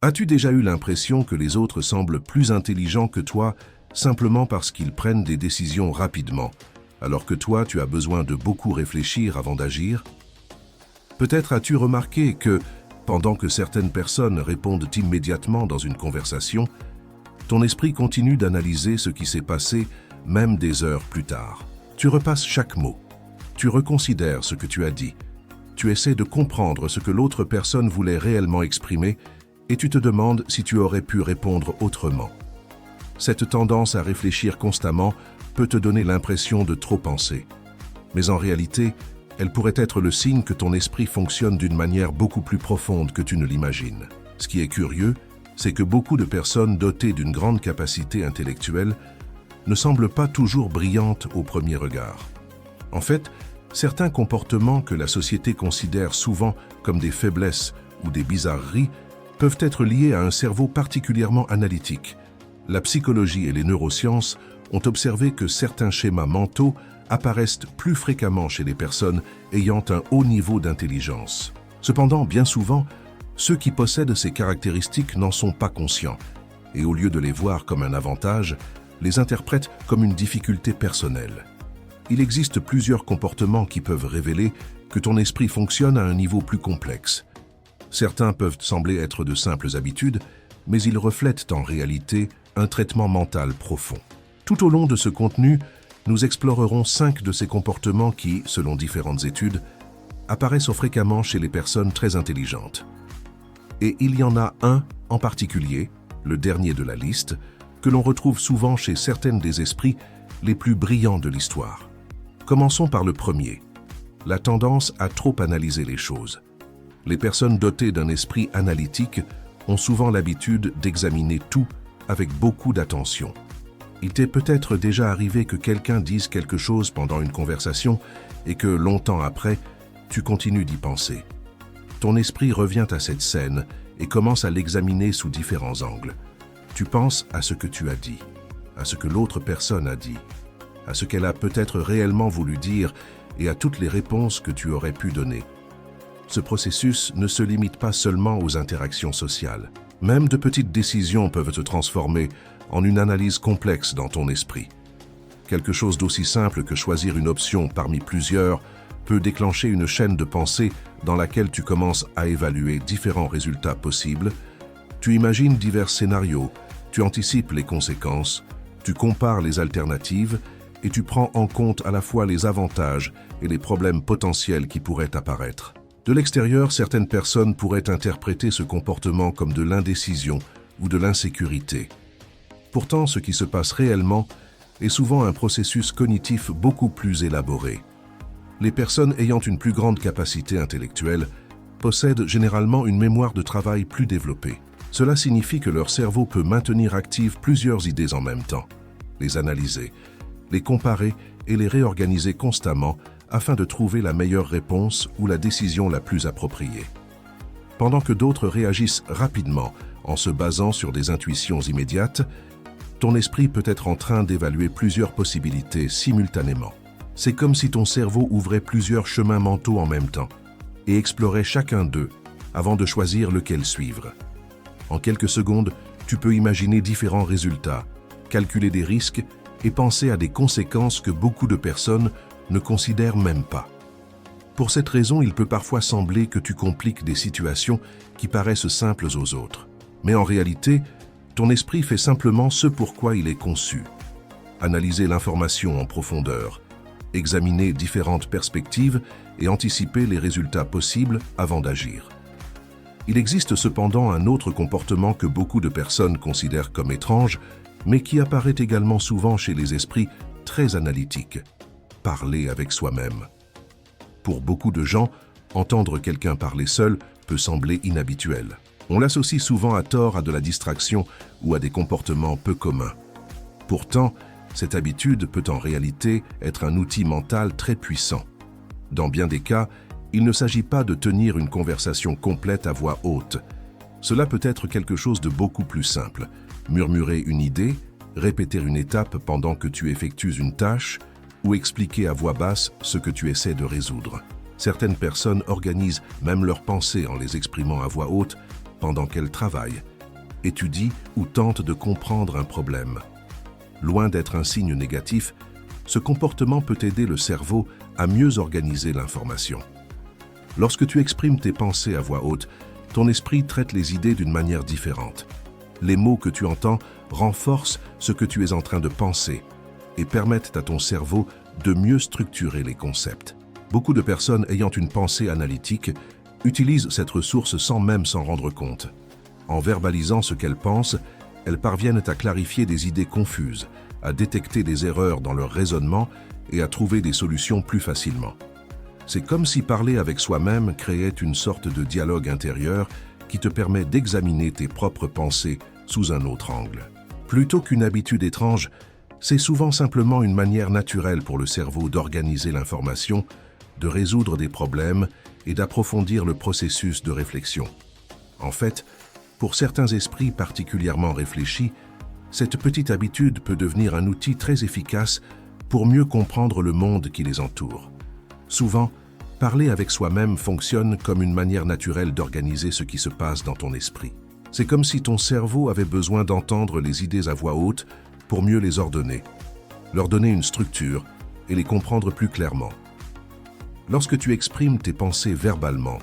As-tu déjà eu l'impression que les autres semblent plus intelligents que toi simplement parce qu'ils prennent des décisions rapidement, alors que toi, tu as besoin de beaucoup réfléchir avant d'agir? Peut-être as-tu remarqué que, pendant que certaines personnes répondent immédiatement dans une conversation, ton esprit continue d'analyser ce qui s'est passé même des heures plus tard. Tu repasses chaque mot, tu reconsidères ce que tu as dit, tu essaies de comprendre ce que l'autre personne voulait réellement exprimer et tu te demandes si tu aurais pu répondre autrement. Cette tendance à réfléchir constamment peut te donner l'impression de trop penser. Mais en réalité, elle pourrait être le signe que ton esprit fonctionne d'une manière beaucoup plus profonde que tu ne l'imagines. Ce qui est curieux, c'est que beaucoup de personnes dotées d'une grande capacité intellectuelle ne semblent pas toujours brillantes au premier regard. En fait, certains comportements que la société considère souvent comme des faiblesses ou des bizarreries peuvent être liés à un cerveau particulièrement analytique. La psychologie et les neurosciences ont observé que certains schémas mentaux apparaissent plus fréquemment chez les personnes ayant un haut niveau d'intelligence. Cependant, bien souvent, ceux qui possèdent ces caractéristiques n'en sont pas conscients et au lieu de les voir comme un avantage, les interprètent comme une difficulté personnelle. Il existe plusieurs comportements qui peuvent révéler que ton esprit fonctionne à un niveau plus complexe. Certains peuvent sembler être de simples habitudes, mais ils reflètent en réalité un traitement mental profond. Tout au long de ce contenu, nous explorerons 5 de ces comportements qui, selon différentes études, apparaissent fréquemment chez les personnes très intelligentes. Et il y en a un en particulier, le dernier de la liste, que l'on retrouve souvent chez certaines des esprits les plus brillants de l'histoire. Commençons par le premier, la tendance à trop analyser les choses. Les personnes dotées d'un esprit analytique ont souvent l'habitude d'examiner tout avec beaucoup d'attention. Il t'est peut-être déjà arrivé que quelqu'un dise quelque chose pendant une conversation et que, longtemps après, tu continues d'y penser. Ton esprit revient à cette scène et commence à l'examiner sous différents angles. Tu penses à ce que tu as dit, à ce que l'autre personne a dit, à ce qu'elle a peut-être réellement voulu dire et à toutes les réponses que tu aurais pu donner. Ce processus ne se limite pas seulement aux interactions sociales. Même de petites décisions peuvent se transformer en une analyse complexe dans ton esprit. Quelque chose d'aussi simple que choisir une option parmi plusieurs peut déclencher une chaîne de pensée dans laquelle tu commences à évaluer différents résultats possibles. Tu imagines divers scénarios, tu anticipes les conséquences, tu compares les alternatives et tu prends en compte à la fois les avantages et les problèmes potentiels qui pourraient apparaître. De l'extérieur, certaines personnes pourraient interpréter ce comportement comme de l'indécision ou de l'insécurité. Pourtant, ce qui se passe réellement est souvent un processus cognitif beaucoup plus élaboré. Les personnes ayant une plus grande capacité intellectuelle possèdent généralement une mémoire de travail plus développée. Cela signifie que leur cerveau peut maintenir actives plusieurs idées en même temps, les analyser, les comparer et les réorganiser constamment afin de trouver la meilleure réponse ou la décision la plus appropriée. Pendant que d'autres réagissent rapidement en se basant sur des intuitions immédiates, ton esprit peut être en train d'évaluer plusieurs possibilités simultanément. C'est comme si ton cerveau ouvrait plusieurs chemins mentaux en même temps et explorait chacun d'eux avant de choisir lequel suivre. En quelques secondes, tu peux imaginer différents résultats, calculer des risques et penser à des conséquences que beaucoup de personnes ne considèrent même pas. Pour cette raison, il peut parfois sembler que tu compliques des situations qui paraissent simples aux autres. Mais en réalité, ton esprit fait simplement ce pourquoi il est conçu. Analyser l'information en profondeur, examiner différentes perspectives et anticiper les résultats possibles avant d'agir. Il existe cependant un autre comportement que beaucoup de personnes considèrent comme étrange, mais qui apparaît également souvent chez les esprits très analytiques. Parler avec soi-même. Pour beaucoup de gens, entendre quelqu'un parler seul peut sembler inhabituel. On l'associe souvent à tort à de la distraction ou à des comportements peu communs. Pourtant, cette habitude peut en réalité être un outil mental très puissant. Dans bien des cas, il ne s'agit pas de tenir une conversation complète à voix haute. Cela peut être quelque chose de beaucoup plus simple. Murmurer une idée, répéter une étape pendant que tu effectues une tâche, ou expliquer à voix basse ce que tu essaies de résoudre. Certaines personnes organisent même leurs pensées en les exprimant à voix haute pendant qu'elle travaille, étudie ou tente de comprendre un problème. Loin d'être un signe négatif, ce comportement peut aider le cerveau à mieux organiser l'information. Lorsque tu exprimes tes pensées à voix haute, ton esprit traite les idées d'une manière différente. Les mots que tu entends renforcent ce que tu es en train de penser et permettent à ton cerveau de mieux structurer les concepts. Beaucoup de personnes ayant une pensée analytique utilisent cette ressource sans même s'en rendre compte. En verbalisant ce qu'elles pensent, elles parviennent à clarifier des idées confuses, à détecter des erreurs dans leur raisonnement et à trouver des solutions plus facilement. C'est comme si parler avec soi-même créait une sorte de dialogue intérieur qui te permet d'examiner tes propres pensées sous un autre angle. Plutôt qu'une habitude étrange, c'est souvent simplement une manière naturelle pour le cerveau d'organiser l'information, de résoudre des problèmes et d'approfondir le processus de réflexion. En fait, pour certains esprits particulièrement réfléchis, cette petite habitude peut devenir un outil très efficace pour mieux comprendre le monde qui les entoure. Souvent, parler avec soi-même fonctionne comme une manière naturelle d'organiser ce qui se passe dans ton esprit. C'est comme si ton cerveau avait besoin d'entendre les idées à voix haute pour mieux les ordonner, leur donner une structure et les comprendre plus clairement. Lorsque tu exprimes tes pensées verbalement,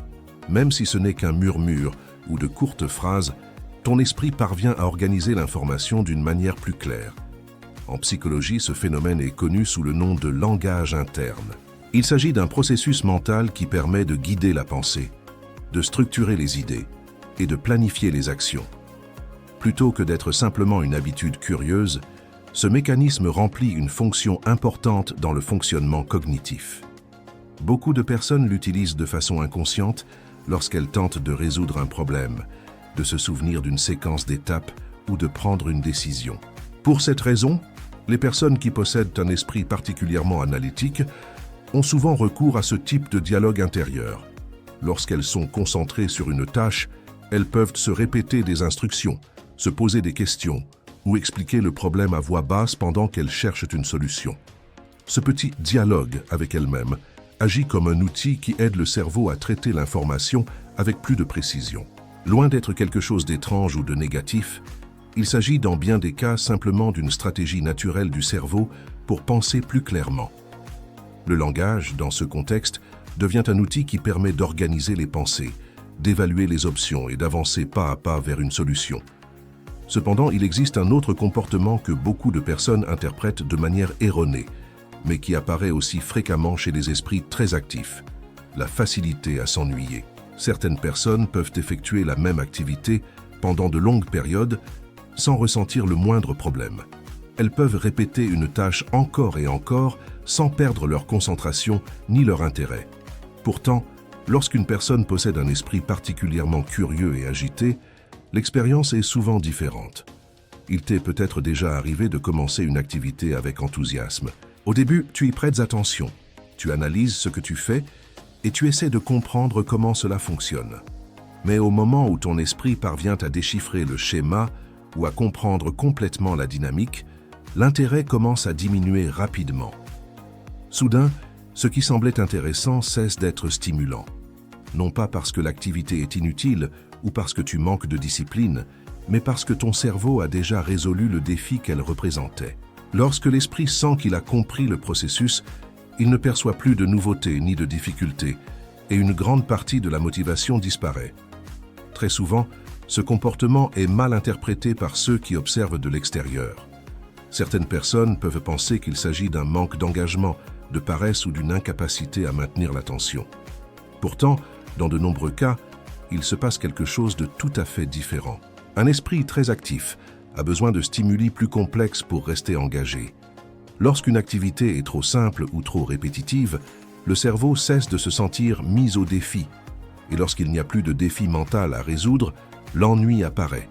même si ce n'est qu'un murmure ou de courtes phrases, ton esprit parvient à organiser l'information d'une manière plus claire. En psychologie, ce phénomène est connu sous le nom de langage interne. Il s'agit d'un processus mental qui permet de guider la pensée, de structurer les idées et de planifier les actions. Plutôt que d'être simplement une habitude curieuse, ce mécanisme remplit une fonction importante dans le fonctionnement cognitif. Beaucoup de personnes l'utilisent de façon inconsciente lorsqu'elles tentent de résoudre un problème, de se souvenir d'une séquence d'étapes ou de prendre une décision. Pour cette raison, les personnes qui possèdent un esprit particulièrement analytique ont souvent recours à ce type de dialogue intérieur. Lorsqu'elles sont concentrées sur une tâche, elles peuvent se répéter des instructions, se poser des questions ou expliquer le problème à voix basse pendant qu'elles cherchent une solution. Ce petit dialogue avec elles-mêmes agit comme un outil qui aide le cerveau à traiter l'information avec plus de précision. Loin d'être quelque chose d'étrange ou de négatif, il s'agit dans bien des cas simplement d'une stratégie naturelle du cerveau pour penser plus clairement. Le langage, dans ce contexte, devient un outil qui permet d'organiser les pensées, d'évaluer les options et d'avancer pas à pas vers une solution. Cependant, il existe un autre comportement que beaucoup de personnes interprètent de manière erronée, mais qui apparaît aussi fréquemment chez les esprits très actifs: la facilité à s'ennuyer. Certaines personnes peuvent effectuer la même activité pendant de longues périodes sans ressentir le moindre problème. Elles peuvent répéter une tâche encore et encore sans perdre leur concentration ni leur intérêt. Pourtant, lorsqu'une personne possède un esprit particulièrement curieux et agité, l'expérience est souvent différente. Il t'est peut-être déjà arrivé de commencer une activité avec enthousiasme. Au début, tu y prêtes attention, tu analyses ce que tu fais et tu essaies de comprendre comment cela fonctionne. Mais au moment où ton esprit parvient à déchiffrer le schéma ou à comprendre complètement la dynamique, l'intérêt commence à diminuer rapidement. Soudain, ce qui semblait intéressant cesse d'être stimulant. Non pas parce que l'activité est inutile ou parce que tu manques de discipline, mais parce que ton cerveau a déjà résolu le défi qu'elle représentait. Lorsque l'esprit sent qu'il a compris le processus, il ne perçoit plus de nouveautés ni de difficultés, et une grande partie de la motivation disparaît. Très souvent, ce comportement est mal interprété par ceux qui observent de l'extérieur. Certaines personnes peuvent penser qu'il s'agit d'un manque d'engagement, de paresse ou d'une incapacité à maintenir l'attention. Pourtant, dans de nombreux cas, il se passe quelque chose de tout à fait différent. Un esprit très actif a besoin de stimuli plus complexes pour rester engagé. Lorsqu'une activité est trop simple ou trop répétitive, le cerveau cesse de se sentir mis au défi. Et lorsqu'il n'y a plus de défi mental à résoudre, l'ennui apparaît.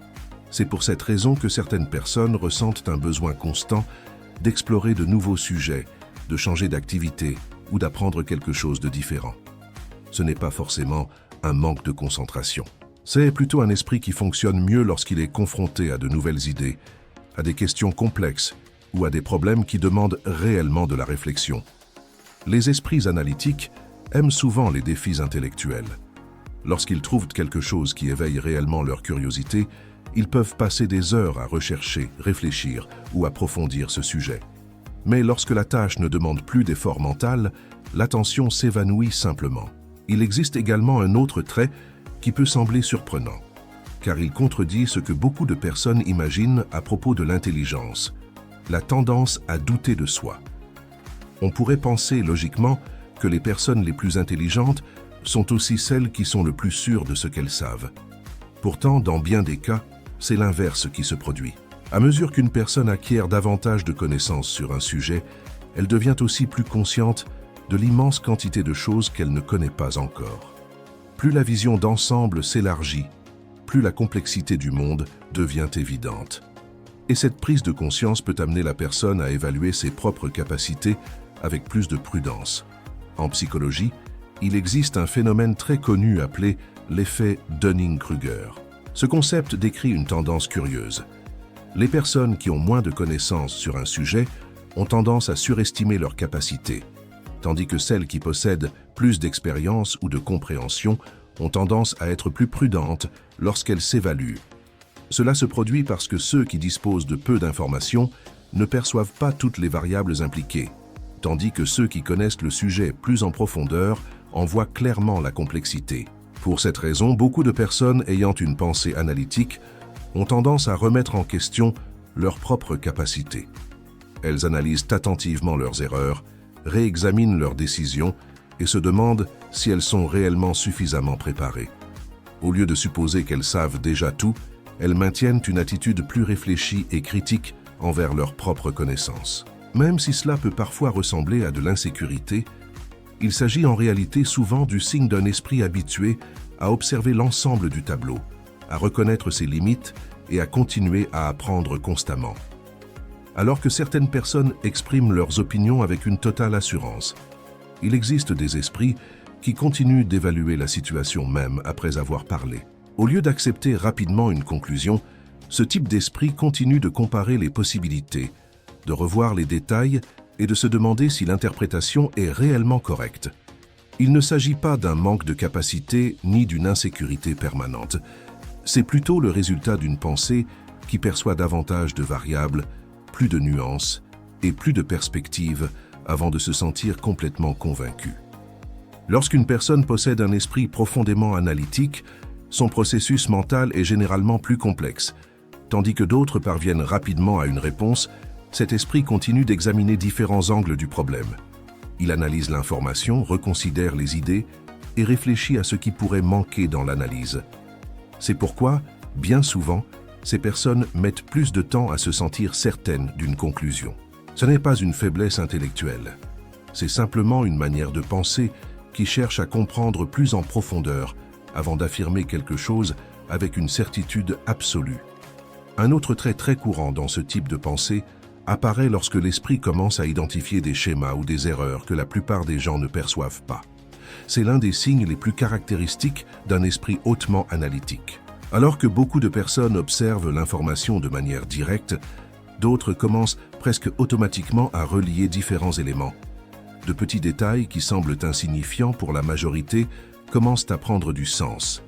C'est pour cette raison que certaines personnes ressentent un besoin constant d'explorer de nouveaux sujets, de changer d'activité ou d'apprendre quelque chose de différent. Ce n'est pas forcément un manque de concentration. C'est plutôt un esprit qui fonctionne mieux lorsqu'il est confronté à de nouvelles idées, à des questions complexes ou à des problèmes qui demandent réellement de la réflexion. Les esprits analytiques aiment souvent les défis intellectuels. Lorsqu'ils trouvent quelque chose qui éveille réellement leur curiosité, ils peuvent passer des heures à rechercher, réfléchir ou approfondir ce sujet. Mais lorsque la tâche ne demande plus d'effort mental, l'attention s'évanouit simplement. Il existe également un autre trait qui peut sembler surprenant, car il contredit ce que beaucoup de personnes imaginent à propos de l'intelligence, la tendance à douter de soi. On pourrait penser logiquement que les personnes les plus intelligentes sont aussi celles qui sont le plus sûres de ce qu'elles savent. Pourtant, dans bien des cas, c'est l'inverse qui se produit. À mesure qu'une personne acquiert davantage de connaissances sur un sujet, elle devient aussi plus consciente de l'immense quantité de choses qu'elle ne connaît pas encore. Plus la vision d'ensemble s'élargit, plus la complexité du monde devient évidente. Et cette prise de conscience peut amener la personne à évaluer ses propres capacités avec plus de prudence. En psychologie, il existe un phénomène très connu appelé l'effet Dunning-Kruger. Ce concept décrit une tendance curieuse. Les personnes qui ont moins de connaissances sur un sujet ont tendance à surestimer leurs capacités, tandis que celles qui possèdent plus d'expérience ou de compréhension ont tendance à être plus prudentes lorsqu'elles s'évaluent. Cela se produit parce que ceux qui disposent de peu d'informations ne perçoivent pas toutes les variables impliquées, tandis que ceux qui connaissent le sujet plus en profondeur en voient clairement la complexité. Pour cette raison, beaucoup de personnes ayant une pensée analytique ont tendance à remettre en question leurs propres capacités. Elles analysent attentivement leurs erreurs, réexaminent leurs décisions et se demandent si elles sont réellement suffisamment préparées. Au lieu de supposer qu'elles savent déjà tout, elles maintiennent une attitude plus réfléchie et critique envers leurs propres connaissances. Même si cela peut parfois ressembler à de l'insécurité, il s'agit en réalité souvent du signe d'un esprit habitué à observer l'ensemble du tableau, à reconnaître ses limites et à continuer à apprendre constamment. Alors que certaines personnes expriment leurs opinions avec une totale assurance, il existe des esprits qui continuent d'évaluer la situation même après avoir parlé. Au lieu d'accepter rapidement une conclusion, ce type d'esprit continue de comparer les possibilités, de revoir les détails et de se demander si l'interprétation est réellement correcte. Il ne s'agit pas d'un manque de capacité ni d'une insécurité permanente. C'est plutôt le résultat d'une pensée qui perçoit davantage de variables, plus de nuances et plus de perspectives avant de se sentir complètement convaincu. Lorsqu'une personne possède un esprit profondément analytique, son processus mental est généralement plus complexe. Tandis que d'autres parviennent rapidement à une réponse, cet esprit continue d'examiner différents angles du problème. Il analyse l'information, reconsidère les idées et réfléchit à ce qui pourrait manquer dans l'analyse. C'est pourquoi, bien souvent, ces personnes mettent plus de temps à se sentir certaines d'une conclusion. Ce n'est pas une faiblesse intellectuelle. C'est simplement une manière de penser qui cherche à comprendre plus en profondeur avant d'affirmer quelque chose avec une certitude absolue. Un autre trait très courant dans ce type de pensée apparaît lorsque l'esprit commence à identifier des schémas ou des erreurs que la plupart des gens ne perçoivent pas. C'est l'un des signes les plus caractéristiques d'un esprit hautement analytique. Alors que beaucoup de personnes observent l'information de manière directe, d'autres commencent presque automatiquement à relier différents éléments. De petits détails qui semblent insignifiants pour la majorité commencent à prendre du sens.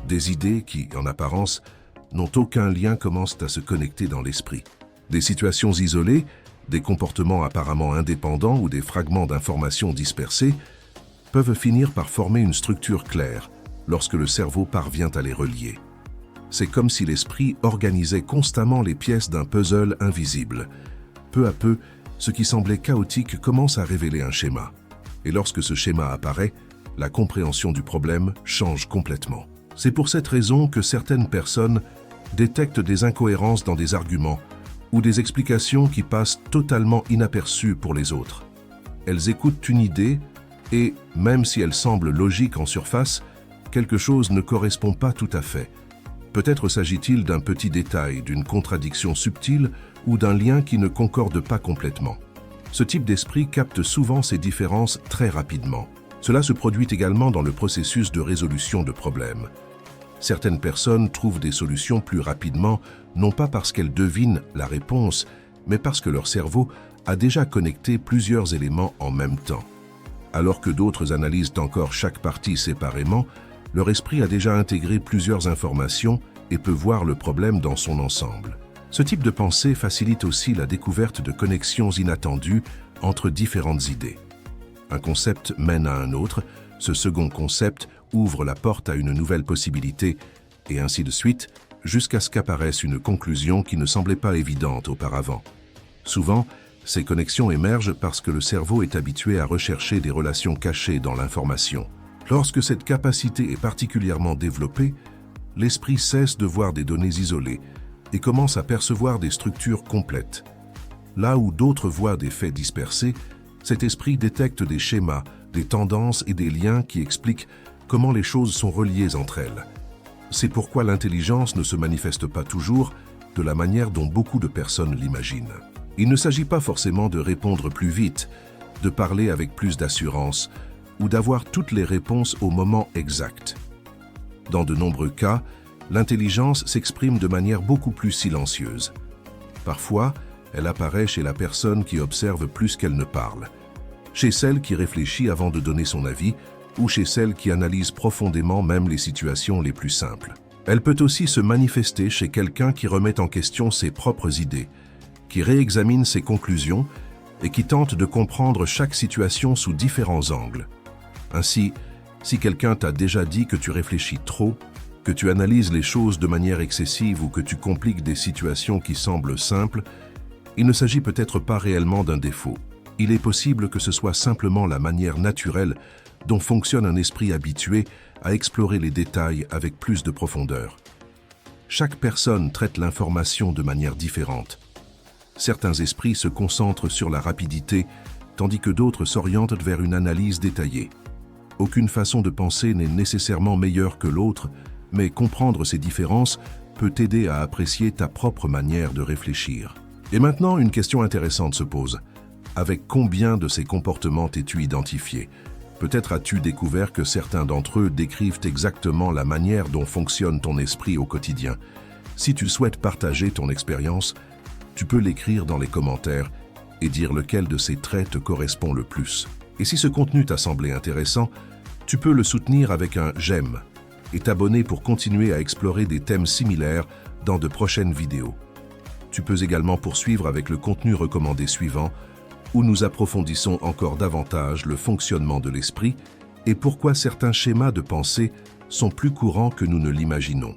Des idées qui, en apparence, n'ont aucun lien commencent à se connecter dans l'esprit. Des situations isolées, des comportements apparemment indépendants ou des fragments d'informations dispersés peuvent finir par former une structure claire lorsque le cerveau parvient à les relier. C'est comme si l'esprit organisait constamment les pièces d'un puzzle invisible. Peu à peu, ce qui semblait chaotique commence à révéler un schéma. Et lorsque ce schéma apparaît, la compréhension du problème change complètement. C'est pour cette raison que certaines personnes détectent des incohérences dans des arguments ou des explications qui passent totalement inaperçues pour les autres. Elles écoutent une idée et, même si elle semble logique en surface, quelque chose ne correspond pas tout à fait. Peut-être s'agit-il d'un petit détail, d'une contradiction subtile ou d'un lien qui ne concorde pas complètement. Ce type d'esprit capte souvent ces différences très rapidement. Cela se produit également dans le processus de résolution de problèmes. Certaines personnes trouvent des solutions plus rapidement, non pas parce qu'elles devinent la réponse, mais parce que leur cerveau a déjà connecté plusieurs éléments en même temps. Alors que d'autres analysent encore chaque partie séparément, Leur esprit a déjà intégré plusieurs informations et peut voir le problème dans son ensemble. Ce type de pensée facilite aussi la découverte de connexions inattendues entre différentes idées. Un concept mène à un autre, ce second concept ouvre la porte à une nouvelle possibilité, et ainsi de suite, jusqu'à ce qu'apparaisse une conclusion qui ne semblait pas évidente auparavant. Souvent, ces connexions émergent parce que le cerveau est habitué à rechercher des relations cachées dans l'information. Lorsque cette capacité est particulièrement développée, l'esprit cesse de voir des données isolées et commence à percevoir des structures complètes. Là où d'autres voient des faits dispersés, cet esprit détecte des schémas, des tendances et des liens qui expliquent comment les choses sont reliées entre elles. C'est pourquoi l'intelligence ne se manifeste pas toujours de la manière dont beaucoup de personnes l'imaginent. Il ne s'agit pas forcément de répondre plus vite, de parler avec plus d'assurance ou d'avoir toutes les réponses au moment exact. Dans de nombreux cas, l'intelligence s'exprime de manière beaucoup plus silencieuse. Parfois, elle apparaît chez la personne qui observe plus qu'elle ne parle, chez celle qui réfléchit avant de donner son avis ou chez celle qui analyse profondément même les situations les plus simples. Elle peut aussi se manifester chez quelqu'un qui remet en question ses propres idées, qui réexamine ses conclusions et qui tente de comprendre chaque situation sous différents angles. Ainsi, si quelqu'un t'a déjà dit que tu réfléchis trop, que tu analyses les choses de manière excessive ou que tu compliques des situations qui semblent simples, il ne s'agit peut-être pas réellement d'un défaut. Il est possible que ce soit simplement la manière naturelle dont fonctionne un esprit habitué à explorer les détails avec plus de profondeur. Chaque personne traite l'information de manière différente. Certains esprits se concentrent sur la rapidité, tandis que d'autres s'orientent vers une analyse détaillée. Aucune façon de penser n'est nécessairement meilleure que l'autre, mais comprendre ces différences peut t'aider à apprécier ta propre manière de réfléchir. Et maintenant, une question intéressante se pose. Avec combien de ces comportements t'es-tu identifié ? Peut-être as-tu découvert que certains d'entre eux décrivent exactement la manière dont fonctionne ton esprit au quotidien. Si tu souhaites partager ton expérience, tu peux l'écrire dans les commentaires et dire lequel de ces traits te correspond le plus. Et si ce contenu t'a semblé intéressant, tu peux le soutenir avec un « j'aime » et t'abonner pour continuer à explorer des thèmes similaires dans de prochaines vidéos. Tu peux également poursuivre avec le contenu recommandé suivant, où nous approfondissons encore davantage le fonctionnement de l'esprit et pourquoi certains schémas de pensée sont plus courants que nous ne l'imaginons.